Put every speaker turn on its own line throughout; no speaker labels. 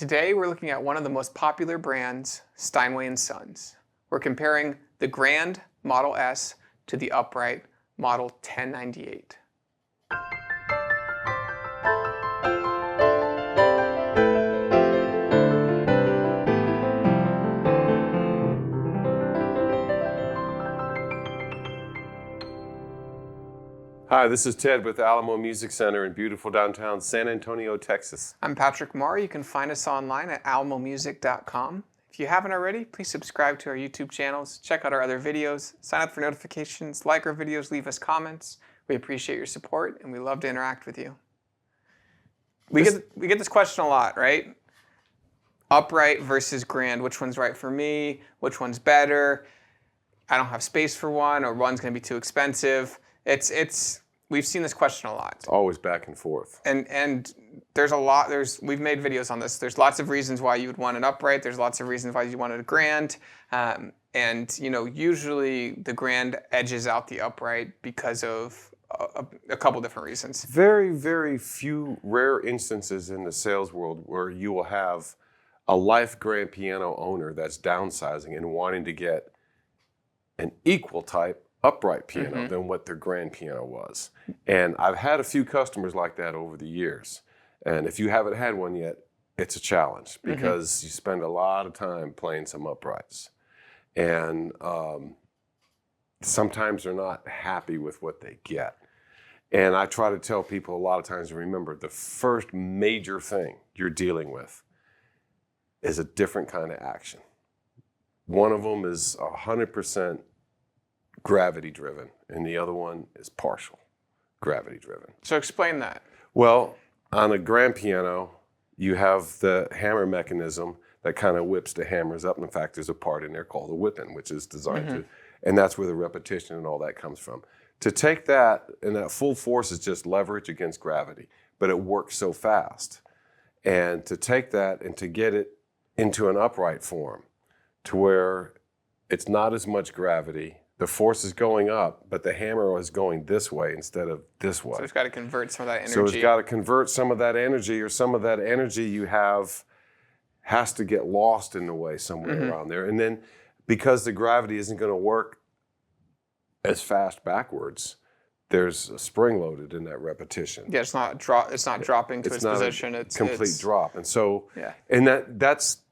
Today we're looking at one of the most popular brands, Steinway Sons. We're comparing the Grand Model S to the upright Model 1098.
Hi, this is Ted with Alamo Music Center in beautiful downtown San Antonio, Texas.
I'm Patrick Marr. You can find us online at alamomusic.com. If you haven't already, please subscribe to our YouTube channels, check out our other videos, sign up for notifications, like our videos, leave us comments. We appreciate your support and we love to interact with you. We get this question a lot, right? Upright versus grand, which one's right for me? Which one's better? I don't have space for one, or one's going to be too expensive. We've seen this question a lot.
It's always back and forth.
And there's a lot, we've made videos on this. There's lots of reasons why you would want an upright. There's lots of reasons why you wanted a grand. And you know, usually the grand edges out the upright because of a couple different reasons.
Very, very few rare instances in the sales world where you will have a life grand piano owner that's downsizing and wanting to get an equal type upright piano than what their grand piano was. And I've had a few customers like that over the years. And if you haven't had one yet, it's a challenge because you spend a lot of time playing some uprights. And sometimes they're not happy with what they get. And I try to tell people a lot of times to remember the first major thing you're dealing with is a different kind of action. One of them is 100% gravity driven, and the other one is partial gravity driven.
So explain that.
Well, on a grand piano, you have the hammer mechanism that kind of whips the hammers up. In fact, there's a part in there called the whipping, which is designed to, and that's where the repetition and all that comes from. To take that, and that full force is just leverage against gravity, but it works so fast. And to take that and to get it into an upright form to where it's not as much gravity, the force is going up, but the hammer is going this way instead of this way.
So it's got to convert some of that energy.
So it's got to convert some of that energy, or some of that energy you have has to get lost in the way somewhere around there. And then because the gravity isn't going to work as fast backwards, there's a spring loaded in that repetition.
Yeah, it's not dropping to its position.
It's complete drop. And so, and that's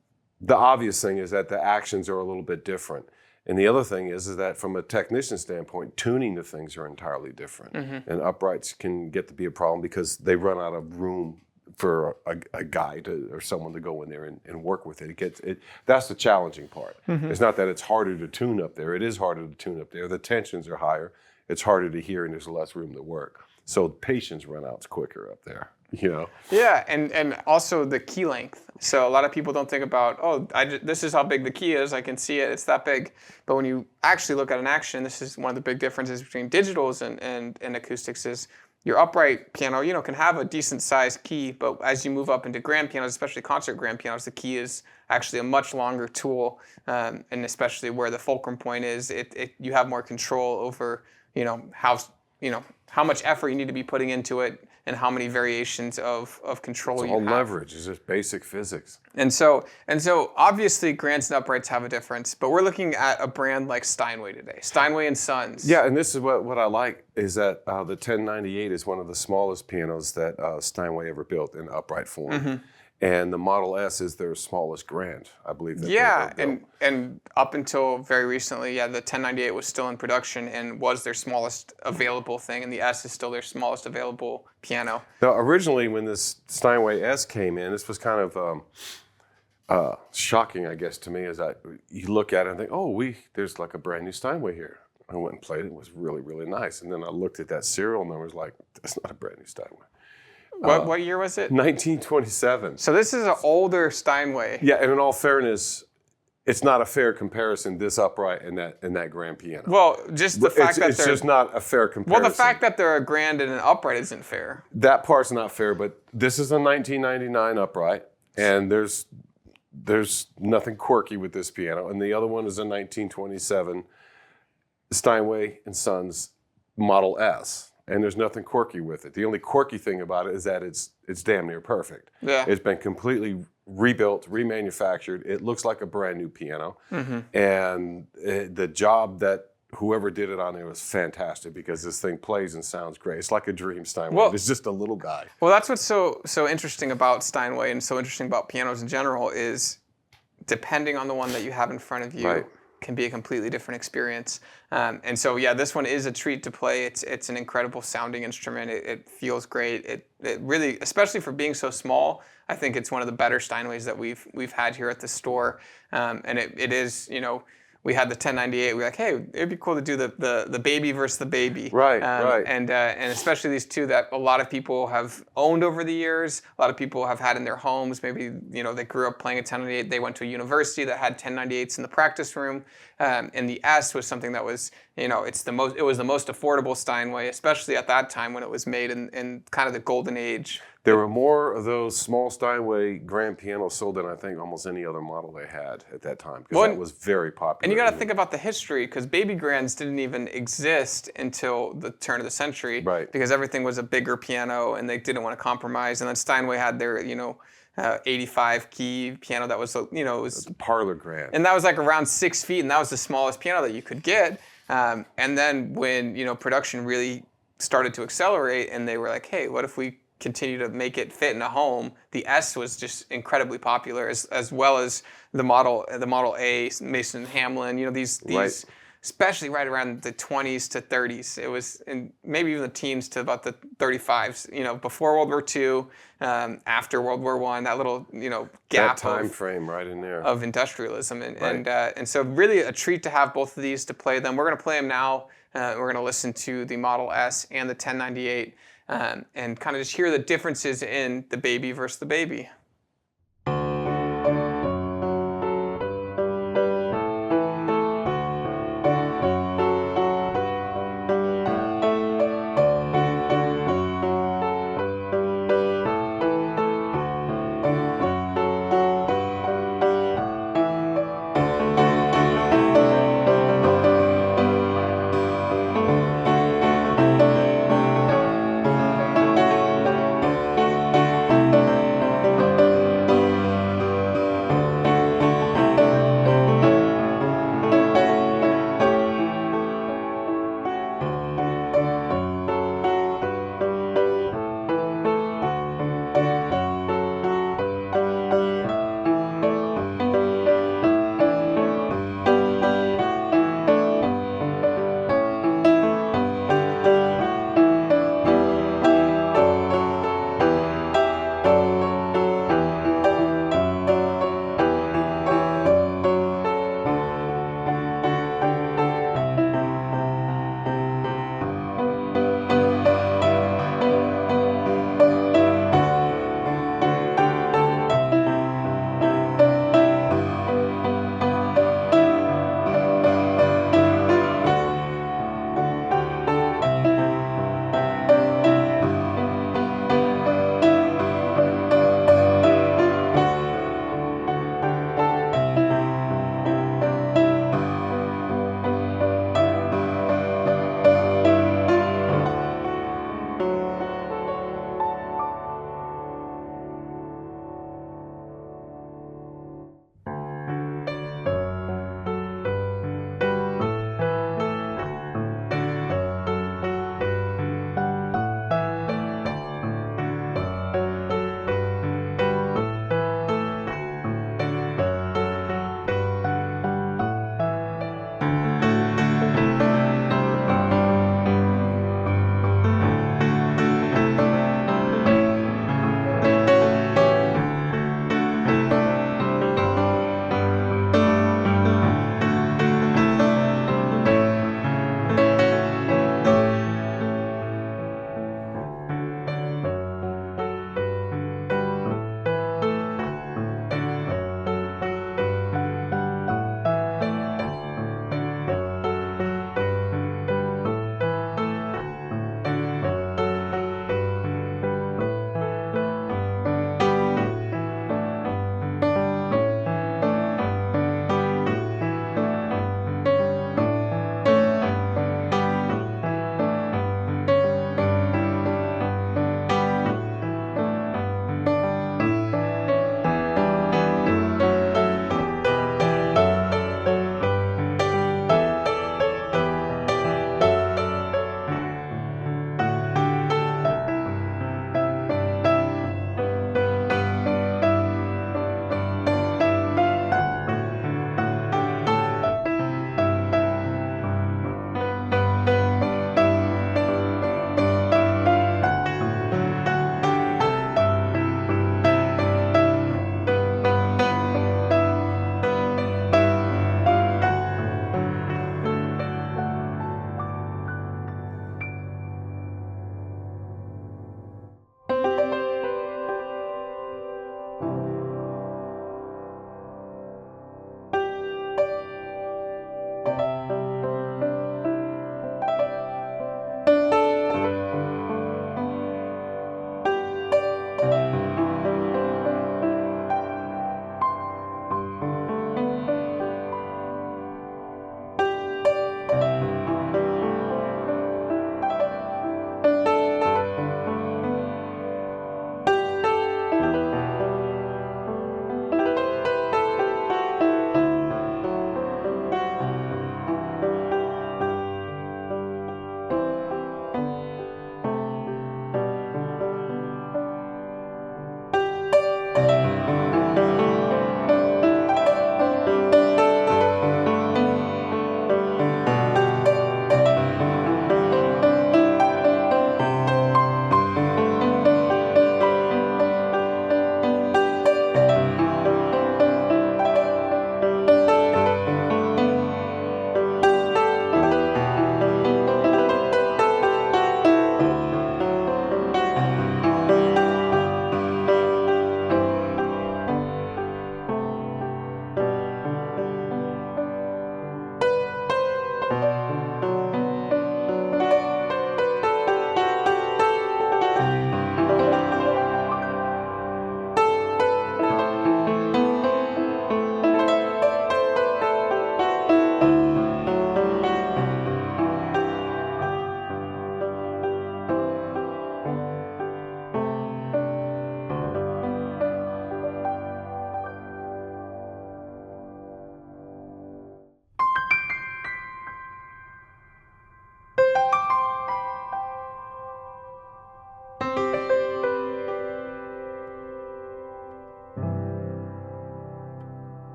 the obvious thing, is that the actions are a little bit different. And the other thing is that from a technician standpoint, tuning the things are entirely different. And uprights can get to be a problem because they run out of room for a guy or someone to go in there and work with it. That's the challenging part. It's not that it's harder to tune up there. It is harder to tune up there. The tensions are higher. It's harder to hear, and there's less room to work. So patience run out's quicker up there. You know?
Yeah, and also the key length. So a lot of people don't think about, oh, this is how big the key is. I can see it. It's that big. But when you actually look at an action, this is one of the big differences between digitals and acoustics is your upright piano, you know, can have a decent sized key, but as you move up into grand pianos, especially concert grand pianos, the key is actually a much longer tool, and especially where the fulcrum point is, you have more control over, how much effort you need to be putting into it and how many variations of control you have.
It's all leverage. It's just basic physics.
And so obviously grands and uprights have a difference, but we're looking at a brand like Steinway today, Steinway Sons.
Yeah, and this is what I like is that the 1098 is one of the smallest pianos that Steinway ever built in upright form. And the Model S is their smallest grand, I believe.
And up until very recently, the 1098 was still in production and was their smallest available thing, and the S is still their smallest available piano.
Now, originally, when this Steinway S came in, this was kind of shocking, I guess, to me, as you look at it and think, oh, there's like a brand new Steinway here. I went and played it. It was really, really nice. And then I looked at that serial number, was like, that's not a brand new Steinway.
What year was it?
1927.
So this is an older Steinway.
Yeah, and in all fairness, it's not a fair comparison, this upright and that grand piano.
Well, just the fact that
it's just not a fair comparison.
Well, the fact that they're a grand and an upright isn't fair.
That part's not fair, but this is a 1999 upright, and there's nothing quirky with this piano, and the other one is a 1927 Steinway Sons Model S. And there's nothing quirky with it. The only quirky thing about it is that it's damn near perfect.
Yeah.
It's been completely rebuilt, remanufactured. It looks like a brand new piano. And the job that whoever did it on there was fantastic because this thing plays and sounds great. It's like a dream Steinway.
Well,
it's just a little guy.
Well, that's what's so interesting about Steinway and so interesting about pianos in general is depending on the one that you have in front of you can be a completely different experience. And so, yeah, this one is a treat to play. It's an incredible sounding instrument. It feels great. It really, especially for being so small, I think it's one of the better Steinways that we've had here at the store. And it is, you know, we had the 1098. We're like, hey, it'd be cool to do the baby versus the baby.
Right.
And especially these two that a lot of people have owned over the years. A lot of people have had in their homes. Maybe, you know, they grew up playing a 1098. They went to a university that had 1098s in the practice room. And the S was something that was, you know, it was the most affordable Steinway, especially at that time when it was made in kind of the golden age.
There were more of those small Steinway grand pianos sold than I think almost any other model they had at that time, because that was very popular.
And you got to think about the history, because baby grands didn't even exist until the turn of the century, because everything was a bigger piano and they didn't want to compromise. And then Steinway had their, you know, 85 key piano that was, you know, it was
a parlor grand,
and that was like around 6 feet, and that was the smallest piano that you could get. And then when, you know, production really started to accelerate, and they were like, hey, what if we continue to make it fit in a home? The S was just incredibly popular, as well as the Model A, Mason and Hamlin. You know, these especially right around the 20s to 30s. It was, and maybe even the teens to about the 35s. You know, before World War II, after World War I, that little, you know, gap
that time frame right in there
of industrialism, and so really a treat to have both of these to play them. We're going to play them now. We're going to listen to the Model S and the 1098. And kind of just hear the differences in the baby versus the baby.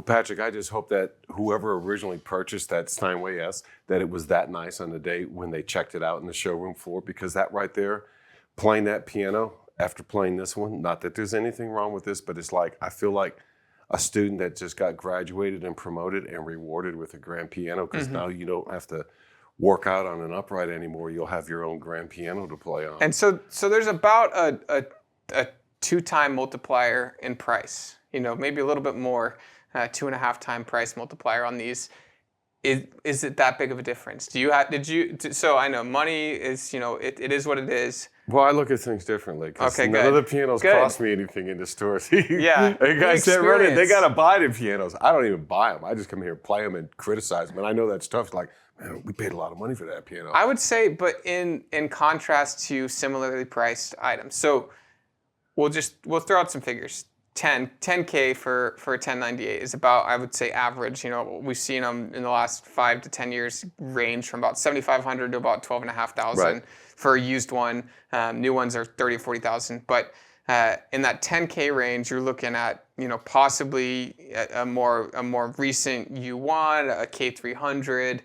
Patrick, I just hope that whoever originally purchased that Steinway S, that it was that nice on the day when they checked it out in the showroom floor, because that right there, playing that piano after playing this one, not that there's anything wrong with this, but it's like, I feel like a student that just got graduated and promoted and rewarded with a grand piano, because now you don't have to work out on an upright anymore. You'll have your own grand piano to play on.
And so there's about a 2-time multiplier in price. Maybe a little bit more, 2.5-time price multiplier on these. Is it that big of a difference? So I know money is, it is what it is.
Well, I look at things differently, because none of the pianos cost me anything in the store.
Yeah.
The guys that run it, they got to buy the pianos. I don't even buy them. I just come here and play them and criticize them. And I know that stuff's like, man, we paid a lot of money for that piano.
I would say, but in contrast to similarly priced items. So we'll throw out some figures. 10K for a 1098 is about, I would say, average. We've seen them in the last 5 to 10 years range from about 7,500 to about 12,500 for a used one. New ones are 30,000 or 40,000. But in that 10K range, you're looking at possibly a more recent U1, a K300.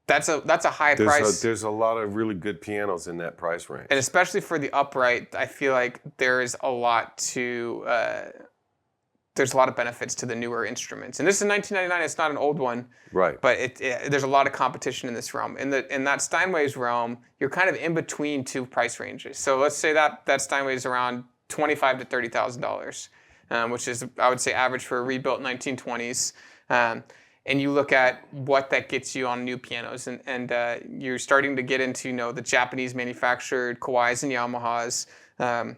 That's a high price.
There's a lot of really good pianos in that price range.
And especially for the upright, I feel like there's a lot of benefits to the newer instruments. And this is 1999. It's not an old one.
Right.
But there's a lot of competition in this realm. In that Steinway's realm, you're kind of in between two price ranges. So let's say that Steinway's around $25,000 to $30,000, which is, I would say, average for a rebuilt 1920s. And you look at what that gets you on new pianos, and you're starting to get into the Japanese manufactured Kawais and Yamahas.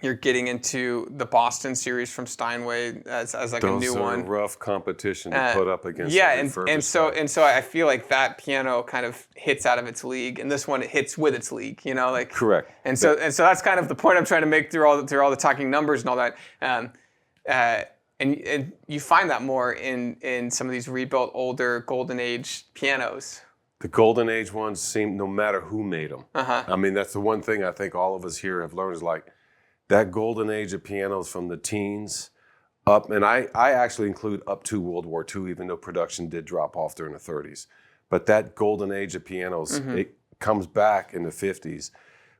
You're getting into the Boston series from Steinway as like a new one.
Those are rough competition to put up against.
Yeah, and so I feel like that piano kind of hits out of its league, and this one it hits with its league.
Correct.
And so that's kind of the point I'm trying to make through all the talking numbers and all that. And you find that more in some of these rebuilt older Golden Age pianos.
The Golden Age ones seem, no matter who made them. I mean, that's the one thing I think all of us here have learned is like that Golden Age of pianos from the teens up, and I actually include up to World War II, even though production did drop off during the 30s. But that Golden Age of pianos, it comes back in the 50s.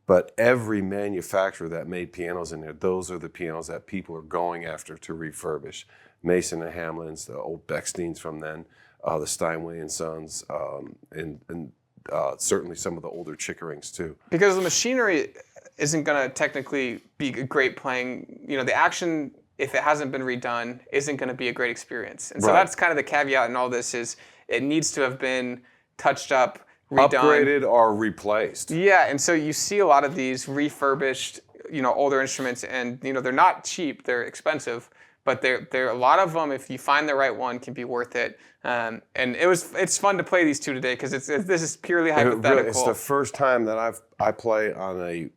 But every manufacturer that made pianos in there, those are the pianos that people are going after to refurbish. Mason and Hamlin's, the old Bechsteins from then, the Steinway Sons, and certainly some of the older Chickerings too.
Because the machinery isn't going to technically be great playing. The action, if it hasn't been redone, isn't going to be a great experience. And so that's kind of the caveat in all this is it needs to have been touched up, redone.
Upgraded or replaced.
Yeah, and so you see a lot of these refurbished, older instruments, and they're not cheap; they're expensive. But they're a lot of them. If you find the right one, can be worth it. And it's fun to play these two today because this is purely hypothetical.
It's the first time that I play on a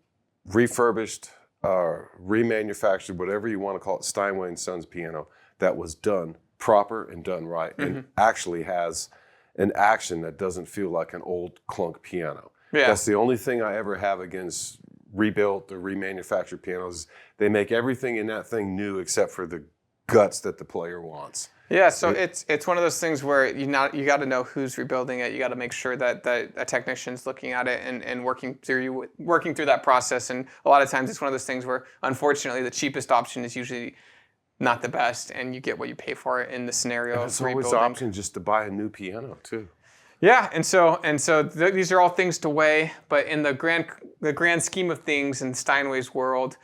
refurbished, remanufactured, whatever you want to call it, Steinway Sons piano that was done proper and done right, and actually has an action that doesn't feel like an old clunk piano. Yeah. That's the only thing I ever have against rebuilt or remanufactured pianos. They make everything in that thing new except for the guts that the player wants.
Yeah, so it's one of those things where you got to know who's rebuilding it. You got to make sure that a technician's looking at it and working through that process. And a lot of times it's one of those things where unfortunately the cheapest option is usually not the best, and you get what you pay for it in the scenario of rebuilding.
It's always the option just to buy a new piano too.
Yeah, and so these are all things to weigh, but in the grand scheme of things in Steinway's world,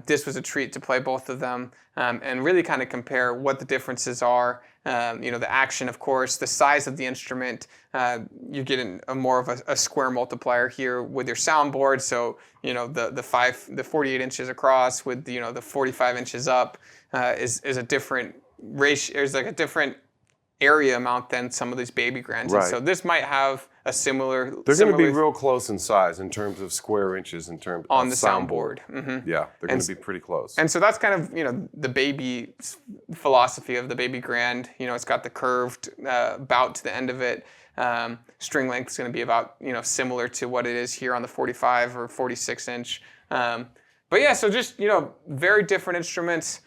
this was a treat to play both of them and really kind of compare what the differences are. The action, of course, the size of the instrument. You're getting more of a square multiplier here with your soundboard. So the 48 inches across with the 45 inches up is a different ratio. There's like a different area amount than some of these baby grands.
Right.
And so this might have a similar.
They're going to be real close in size in terms of square inches in terms
on
of
the soundboard. Mm-hmm.
Yeah, they're going to be pretty close.
And so that's kind of the baby philosophy of the baby grand. It's got the curved bout to the end of it. String length is going to be about similar to what it is here on the 45 or 46 inch. But yeah, so just very different instruments.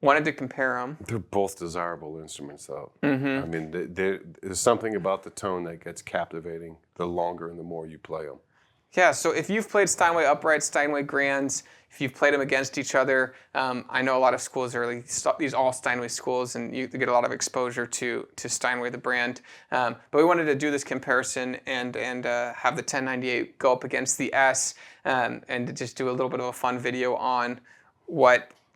Wanted to compare them.
They're both desirable instruments, though. I mean, there's something about the tone that gets captivating the longer and the more you play them.
Yeah, so if you've played Steinway uprights, Steinway grands, if you've played them against each other, I know a lot of schools are these all Steinway schools, and you get a lot of exposure to Steinway, the brand. But we wanted to do this comparison and have the 1098 go up against the S, and to just do a little bit of a fun video on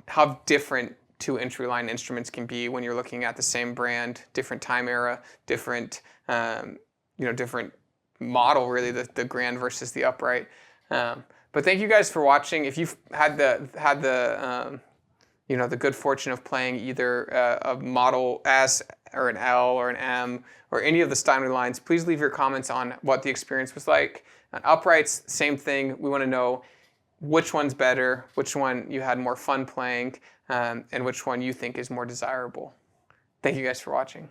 how different two entry line instruments can be when you're looking at the same brand, different time era, different different model, really, the grand versus the upright. But thank you guys for watching. If you've had the good fortune of playing either a Model S or an L or an M or any of the Steinway lines, please leave your comments on what the experience was like. On uprights, same thing. We want to know which one's better, which one you had more fun playing, and which one you think is more desirable. Thank you guys for watching.